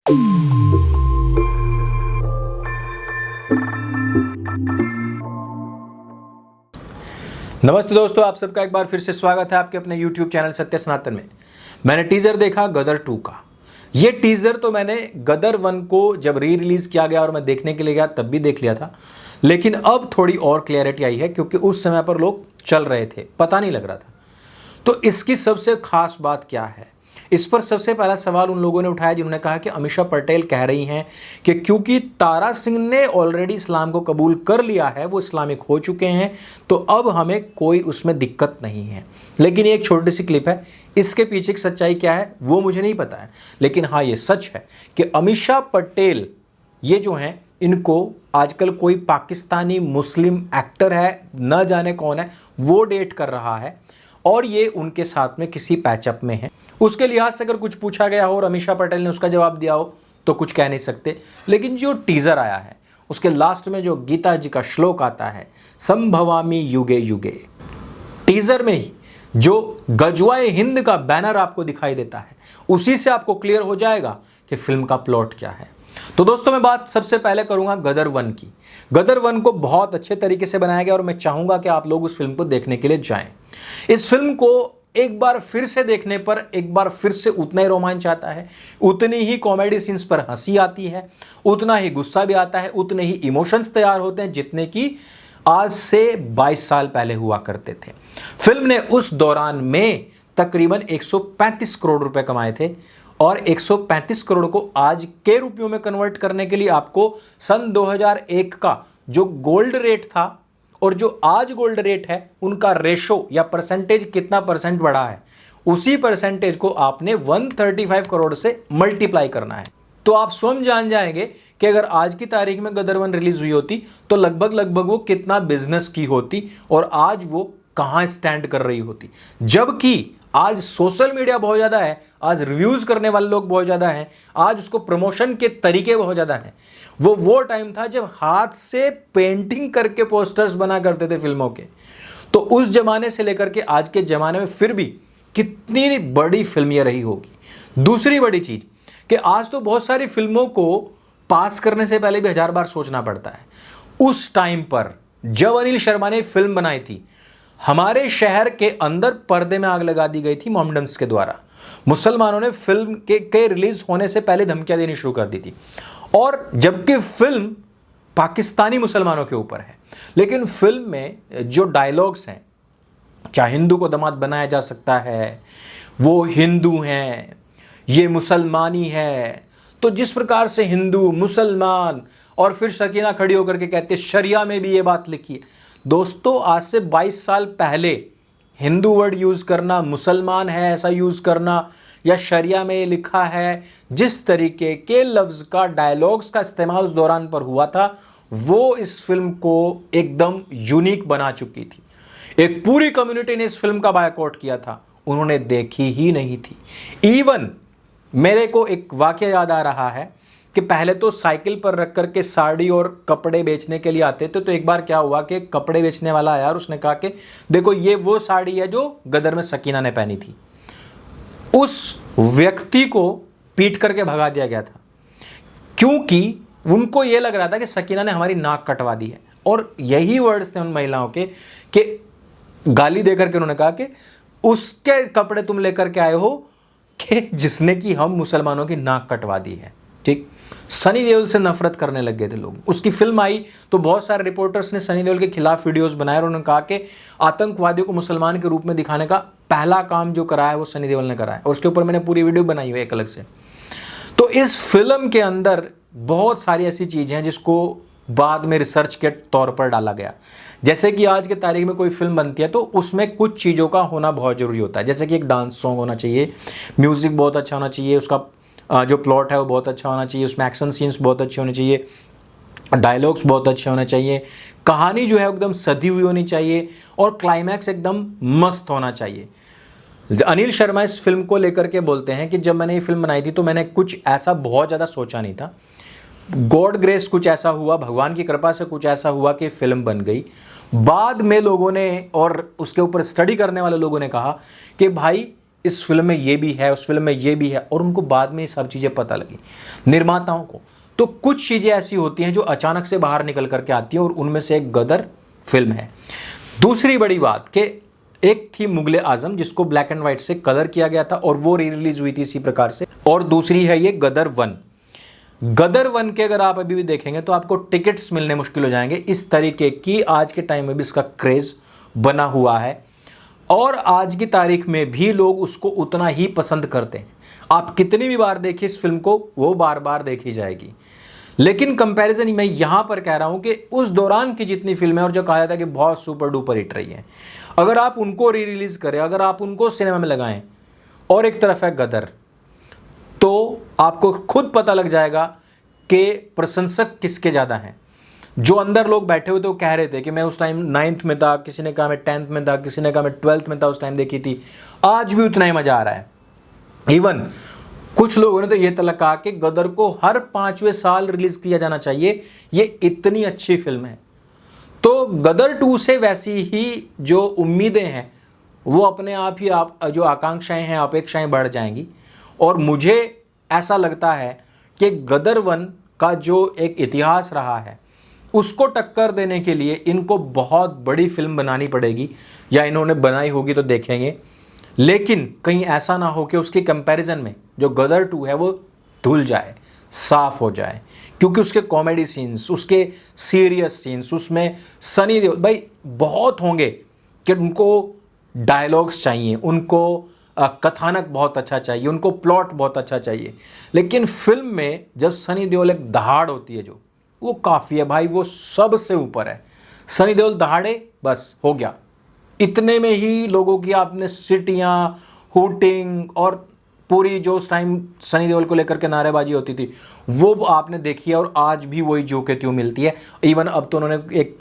नमस्ते दोस्तों, आप सबका एक बार फिर से स्वागत है आपके अपने YouTube चैनल सत्य सनातन में। मैंने टीजर देखा गदर 2 का। ये टीजर तो मैंने गदर 1 को जब री रिलीज किया गया और मैं देखने के लिए गया तब भी देख लिया था, लेकिन अब थोड़ी और क्लैरिटी आई है क्योंकि उस समय पर लोग चल रहे थे, पता नहीं लग रहा था। तो इसकी सबसे खास बात क्या है, इस पर सबसे पहला सवाल उन लोगों ने उठाया जिन्होंने कहा कि अमीषा पटेल कह रही हैं कि क्योंकि तारा सिंह ने ऑलरेडी इस्लाम को कबूल कर लिया है, वो इस्लामिक हो चुके हैं, तो अब हमें कोई उसमें दिक्कत नहीं है। लेकिन ये एक छोटी सी क्लिप है, इसके पीछे की सच्चाई क्या है वो मुझे नहीं पता है, लेकिन हाँ ये सच है कि अमीषा पटेल ये जो हैं इनको आजकल कोई पाकिस्तानी मुस्लिम एक्टर है, न जाने कौन है, वो डेट कर रहा है और ये उनके साथ में किसी पैचअप में है। उसके लिहाज से अगर कुछ पूछा गया हो और अमीषा पटेल ने उसका जवाब दिया हो तो कुछ कह नहीं सकते। लेकिन जो टीजर आया है उसके लास्ट में जो गीता जी का श्लोक आता है, संभवामि युगे युगे, टीजर में ही जो गजवाए हिंद का बैनर आपको दिखाई देता है, उसी से आपको क्लियर हो जाएगा कि फिल्म का प्लॉट क्या है। तो दोस्तों मैं बात सबसे पहले करूंगा गदर 1 की। गदर 1 को बहुत अच्छे तरीके से बनाया गया और मैं चाहूंगा कि आप लोग उस फिल्म को देखने के लिए जाएं। इस फिल्म को एक बार फिर से देखने पर एक बार फिर से उतना ही रोमांच आता है, उतनी ही कॉमेडी सीन्स पर हंसी आती है, उतना ही गुस्सा भी आता है, उतने ही इमोशंस तैयार होते हैं जितने कि आज से 22 साल पहले हुआ करते थे। फिल्म ने उस दौरान में तकरीबन 135 करोड़ रुपए कमाए थे और 135 करोड़ को आज के रुपयों में कन्वर्ट करने के लिए आपको सन 2001 का जो गोल्ड रेट था और जो आज गोल्ड रेट है उनका रेशो या परसेंटेज कितना परसेंट बढ़ा है, उसी परसेंटेज को आपने 135 करोड़ से मल्टीप्लाई करना है। तो आप स्वयं जान जाएंगे कि अगर आज की तारीख में गदर 1 रिलीज हुई होती तो लगभग वो कितना बिजनेस की होती और आज वो कहां स्टैंड कर रही होती। जबकि आज सोशल मीडिया बहुत ज्यादा है, आज रिव्यूज करने वाले लोग बहुत ज्यादा हैं, आज उसको प्रमोशन के तरीके बहुत ज्यादा हैं। वो टाइम था जब हाथ से पेंटिंग करके पोस्टर्स बना करते थे फिल्मों के। तो उस जमाने से लेकर के आज के जमाने में फिर भी कितनी बड़ी फिल्म ये रही होगी। दूसरी बड़ी चीज कि आज तो बहुत सारी फिल्मों को पास करने से पहले भी 1000 बार सोचना पड़ता है। उस टाइम पर जब अनिल शर्मा ने फिल्म बनाई थी, हमारे शहर के अंदर पर्दे में आग लगा दी गई थी मोमडन्स के द्वारा। मुसलमानों ने फिल्म के रिलीज होने से पहले धमकियां देनी शुरू कर दी थी, और जबकि फिल्म पाकिस्तानी मुसलमानों के ऊपर है, लेकिन फिल्म में जो डायलॉग्स हैं, क्या हिंदू को दामाद बनाया जा सकता है, वो हिंदू हैं, ये मुसलमानी है, तो जिस प्रकार से हिंदू मुसलमान, और फिर सकीना खड़ी होकर के कहते शरिया में भी ये बात लिखी है। दोस्तों आज से 22 साल पहले हिंदू वर्ड यूज करना, मुसलमान है ऐसा यूज करना, या शरिया में ये लिखा है, जिस तरीके के लफ्ज का डायलॉग्स का इस्तेमाल उस दौरान पर हुआ था, वो इस फिल्म को एकदम यूनिक बना चुकी थी। एक पूरी कम्युनिटी ने इस फिल्म का बायकॉट किया था, उन्होंने देखी ही नहीं थी। इवन मेरे को एक वाकया याद आ रहा है कि पहले तो साइकिल पर रख करके साड़ी और कपड़े बेचने के लिए आते थे। तो एक बार क्या हुआ कि कपड़े बेचने वाला आया और उसने कहा कि देखो ये वो साड़ी है जो गदर में सकीना ने पहनी थी। उस व्यक्ति को पीट करके भगा दिया गया था क्योंकि उनको यह लग रहा था कि सकीना ने हमारी नाक कटवा दी है। और यही वर्ड्स थे उन महिलाओं के कि गाली देकर के उन्होंने कहा कि उसके कपड़े तुम लेकर के आए हो कि जिसने कि हम मुसलमानों की नाक कटवा दी है। ठीक, सनी देओल से नफरत करने लग गए थे लोग। उसकी फिल्म आई तो बहुत सारे रिपोर्टर्स ने सनी देओल के खिलाफ वीडियोस बनाए और उन्होंने कहा कि आतंकवादियों को मुसलमान के रूप में दिखाने का पहला काम जो करा है वो सनी देओल ने करा है, और उसके ऊपर मैंने पूरी वीडियो बनाई हुई है एक अलग से। तो इस फिल्म के अंदर बहुत सारी ऐसी चीजें हैं जिसको बाद में रिसर्च के तौर पर डाला गया। जैसे कि आज के तारीख में कोई फिल्म बनती है तो उसमें कुछ चीज़ों का होना बहुत ज़रूरी होता है, जैसे कि एक डांस सॉन्ग होना चाहिए, म्यूज़िक बहुत अच्छा होना चाहिए, उसका जो प्लॉट है वो बहुत अच्छा होना चाहिए, उसमें एक्शन सीन्स बहुत अच्छे होने चाहिए, डायलॉग्स बहुत अच्छे होने चाहिए, कहानी जो है एकदम सधी हुई होनी चाहिए, और क्लाइमैक्स एकदम मस्त होना चाहिए। अनिल शर्मा इस फिल्म को लेकर के बोलते हैं कि जब मैंने ये फिल्म बनाई थी तो मैंने कुछ ऐसा बहुत ज़्यादा सोचा नहीं था, गॉड ग्रेस कुछ ऐसा हुआ, भगवान की कृपा से कुछ ऐसा हुआ कि फिल्म बन गई। बाद में लोगों ने और उसके ऊपर स्टडी करने वाले लोगों ने कहा कि भाई इस फिल्म में ये भी है, उस फिल्म में ये भी है, और उनको बाद में ये सब चीज़ें पता लगी निर्माताओं को। तो कुछ चीज़ें ऐसी होती हैं जो अचानक से बाहर निकल करके आती हैं, और उनमें से एक गदर फिल्म है। दूसरी बड़ी बात कि एक थी मुगले आजम जिसको ब्लैक एंड व्हाइट से कलर किया गया था और वो री रिलीज हुई थी इसी प्रकार से, और दूसरी है ये गदर 1। गदर 1 के अगर आप अभी भी देखेंगे तो आपको टिकट्स मिलने मुश्किल हो जाएंगे, इस तरीके की आज के टाइम में भी इसका क्रेज बना हुआ है, और आज की तारीख में भी लोग उसको उतना ही पसंद करते हैं। आप कितनी भी बार देखिए इस फिल्म को, वो बार बार देखी जाएगी। लेकिन कंपैरिजन मैं यहां पर कह रहा हूं कि उस दौरान की जितनी फिल्में और जो कहा जाता है कि बहुत सुपर डुपर हिट रही हैं, अगर आप उनको री रिलीज करें, अगर आप उनको सिनेमा में लगाएं, और एक तरफ है गदर, तो आपको खुद पता लग जाएगा कि प्रशंसक किसके ज़्यादा हैं। जो अंदर लोग बैठे हुए थे वो कह रहे थे कि मैं उस टाइम 9th में था, किसी ने कहा मैं 10th में था, किसी ने कहा मैं 12th में था, उस टाइम देखी थी, आज भी उतना ही मज़ा आ रहा है। इवन कुछ लोगों ने तो ये तक कहा कि गदर को हर 5वें साल रिलीज किया जाना चाहिए, ये इतनी अच्छी फिल्म है। तो गदर 2 से वैसी ही जो उम्मीदें हैं वो अपने आप ही जो आकांक्षाएं हैं, अपेक्षाएं बढ़ जाएंगी। और मुझे ऐसा लगता है कि गदर 1 का जो एक इतिहास रहा है उसको टक्कर देने के लिए इनको बहुत बड़ी फिल्म बनानी पड़ेगी, या इन्होंने बनाई होगी तो देखेंगे। लेकिन कहीं ऐसा ना हो कि उसके कंपैरिजन में जो गदर 2 है वो धुल जाए, साफ हो जाए, क्योंकि उसके कॉमेडी सीन्स, उसके सीरियस सीन्स, उसमें सनी देओल भाई बहुत होंगे कि उनको डायलॉग्स चाहिए, उनको कथानक बहुत अच्छा चाहिए, उनको प्लॉट बहुत अच्छा चाहिए। लेकिन फिल्म में जब सनी देओल एक दहाड़ होती है जो, वो काफ़ी है भाई, वो सबसे ऊपर है। सनी देओल दहाड़े बस हो गया, इतने में ही लोगों की आपने सीटियाँ, हुटिंग और पूरी जो उस टाइम सनी देओल को लेकर के नारेबाजी होती थी वो आपने देखी है, और आज भी वही जो के त्यों मिलती है। इवन अब तो उन्होंने एक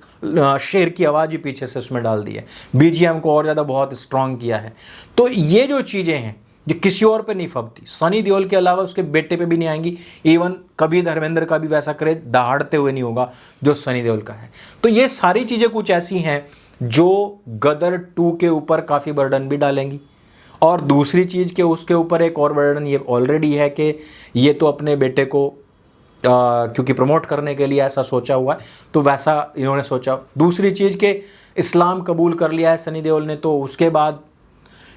शेर की आवाज़ भी पीछे से उसमें डाल दी है, बीजीएम को और ज़्यादा बहुत स्ट्रॉन्ग किया है। तो ये जो चीज़ें हैं ये किसी और पे नहीं फबती, सनी देओल के अलावा उसके बेटे पे भी नहीं आएंगी। इवन कभी धर्मेंद्र का भी वैसा क्रेज दहाड़ते हुए नहीं होगा जो सनी देओल का है। तो ये सारी चीज़ें कुछ ऐसी हैं जो गदर 2 के ऊपर काफ़ी बर्डन भी डालेंगी। और दूसरी चीज़ के उसके ऊपर एक और बर्डन ये ऑलरेडी है कि ये तो अपने बेटे को क्योंकि प्रमोट करने के लिए ऐसा सोचा हुआ है, तो वैसा इन्होंने सोचा। दूसरी चीज़ के इस्लाम कबूल कर लिया है सनी देओल ने, तो उसके बाद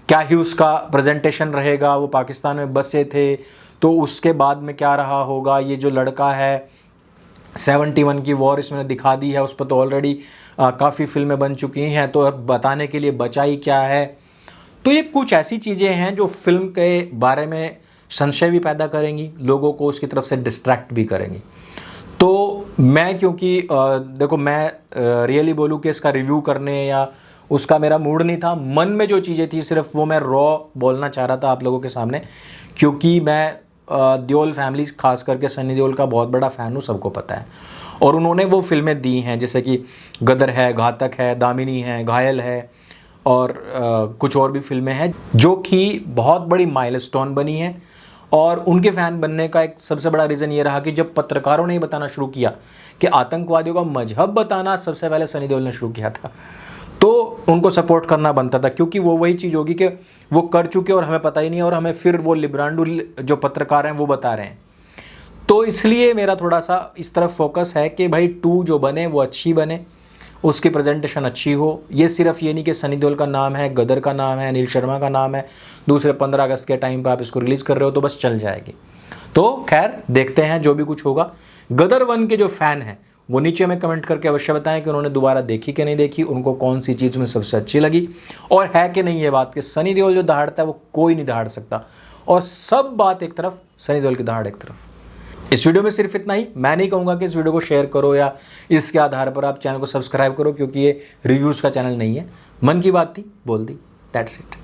क्या ही उसका प्रेजेंटेशन रहेगा। वो पाकिस्तान में बसे थे तो उसके बाद में क्या रहा होगा। ये जो लड़का है 71 की वॉर इसमें दिखा दी है, उस पर तो ऑलरेडी काफ़ी फिल्में बन चुकी हैं, तो अब बताने के लिए बचा ही क्या है। तो ये कुछ ऐसी चीज़ें हैं जो फिल्म के बारे में संशय भी पैदा करेंगी, लोगों को उसकी तरफ से डिस्ट्रैक्ट भी करेंगी। तो मैं क्योंकि देखो मैं रियली बोलूँ कि इसका रिव्यू करने या उसका मेरा मूड नहीं था, मन में जो चीज़ें थी सिर्फ वो मैं रॉ बोलना चाह रहा था आप लोगों के सामने, क्योंकि मैं देओल फैमिली खास करके सनी देओल का बहुत बड़ा फ़ैन हूँ, सबको पता है। और उन्होंने वो फिल्में दी हैं जैसे कि गदर है, घातक है, दामिनी है, घायल है, और कुछ और भी फिल्में हैं जो कि बहुत बड़ी माइलस्टोन बनी हैं। और उनके फ़ैन बनने का एक सबसे बड़ा रीज़न ये रहा कि जब पत्रकारों ने ही बताना शुरू किया कि आतंकवादियों का मजहब बताना सबसे पहले सनी देओल ने शुरू किया था, तो उनको सपोर्ट करना बनता था, क्योंकि वो वही चीज़ होगी कि वो कर चुके और हमें पता ही नहीं, और हमें फिर वो लिब्रांडू जो पत्रकार हैं वो बता रहे हैं। तो इसलिए मेरा थोड़ा सा इस तरफ फोकस है कि भाई 2 जो बने वो अच्छी बने, उसकी प्रेजेंटेशन अच्छी हो। ये सिर्फ ये नहीं कि सनी देओल का नाम है, गदर का नाम है, अनिल शर्मा का नाम है, दूसरे 15 अगस्त के टाइम पर आप इसको रिलीज़ कर रहे हो तो बस चल जाएगी। तो खैर देखते हैं जो भी कुछ होगा। गदर 1 के जो फ़ैन हैं वो नीचे हमें कमेंट करके अवश्य बताएं कि उन्होंने दोबारा देखी कि नहीं देखी, उनको कौन सी चीज़ में सबसे अच्छी लगी, और है कि नहीं ये बात कि सनी देओल जो दहाड़ता है वो कोई नहीं दहाड़ सकता। और सब बात एक तरफ, सनी देओल की दहाड़ एक तरफ। इस वीडियो में सिर्फ इतना ही। मैं नहीं कहूँगा कि इस वीडियो को शेयर करो या इसके आधार पर आप चैनल को सब्सक्राइब करो, क्योंकि ये रिव्यूज़ का चैनल नहीं है। मन की बात थी, बोल दी, दैट्स इट।